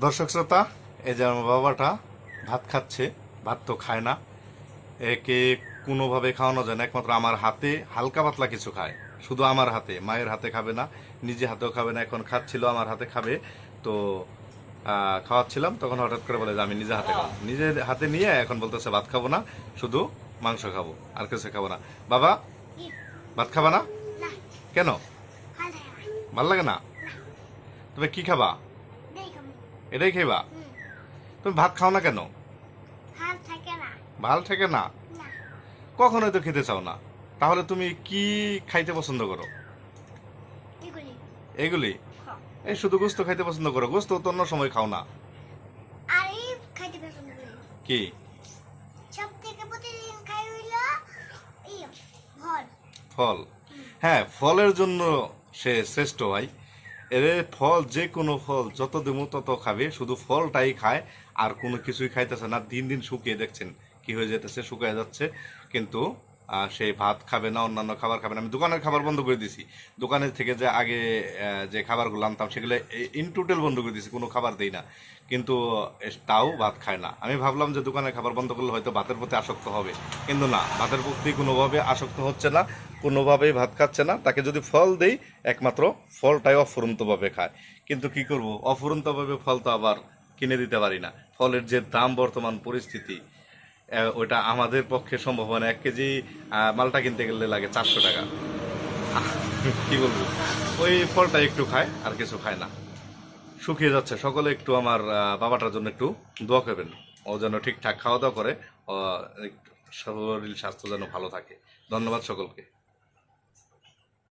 দর্শক শ্রোতা, এই যে আমার বাবাটা ভাত খাচ্ছে। ভাত তো খায় না, একে কোনোভাবে খাওয়ানো যায় না, একমাত্র আমার হাতে হালকা পাতলা কিছু খায়। শুধু আমার হাতে, মায়ের হাতে খাবে না, নিজে হাতেও খাবে না। এখন খাচ্ছিল, আমার হাতে খাবে। তো খাওয়াচ্ছিলাম, তখন হঠাৎ করে বলে যে আমি নিজে হাতে খাবো। নিজের হাতে নিয়ে এখন বলতেছে ভাত খাবো না, শুধু মাংস খাবো, আর কিছু খাবো না। বাবা, ভাত খাবা না? কেন? ভাল লাগে না? তুমি কি খাবা? এটাই খাইবা? তুমি ভাত খাও না কেন? ভাল থাকে না? কখনোই তো খেতে চাও না। তাহলে তুমি কি খাইতে পছন্দ করো? এগুলি? এই শুধু গোস্ত খাইতে পছন্দ করো? গোস্ত তো অন্য সময় খাও না। কি? ফল? হ্যাঁ, ফলের জন্য সে শ্রেষ্ঠ ভাই। এর ফল, যে কোনো ফল যত দেবো তত খাবে, শুধু ফলটাই খায়, আর কোনো কিছুই খাইতেছে না। দিন দিন শুকিয়ে দেখছেন কি হয়ে যেতেছে, শুকিয়ে যাচ্ছে। কিন্তু সে ভাত খাবে না, অন্যান্য খাবার খাবে না। আমি দোকানের খাবার বন্ধ করে দিছি। দোকানের থেকে যে আগে যে খাবারগুলো আনতাম সেগুলো ইন টোটাল বন্ধ করে দিছি, কোনো খাবার দেই না। কিন্তু তাও ভাত খায় না। আমি ভাবলাম যে দোকানের খাবার বন্ধ করলে হয়তো ভাতের প্রতি আসক্ত হবে, কিন্তু না, ভাতের প্রতি কোনোভাবে আসক্ত হচ্ছে না, কোনোভাবেই ভাত খাচ্ছে না। তাকে যদি ফল দেই, একমাত্র ফলটাই অফুরন্তভাবে খায়। কিন্তু কি করব, অফুরন্তভাবে ফল তো আবার কিনে দিতে পারি না। ফলের যে দাম বর্তমান পরিস্থিতি, ওইটা আমাদের পক্ষে সম্ভব হয় না। 1 কেজি মালটা কিনতে গেলে লাগে 400 টাকা। কি বলবো, ওই ফলটা একটু খায়, আর কিছু খায় না। শুকিয়ে যাচ্ছে। সকলে একটু আমার বাবাটার জন্য একটু দোয়া করবেন, ও যেন ঠিকঠাক খাওয়া দাওয়া করে, ও শরীর স্বাস্থ্য যেন ভালো থাকে। ধন্যবাদ সকলকে।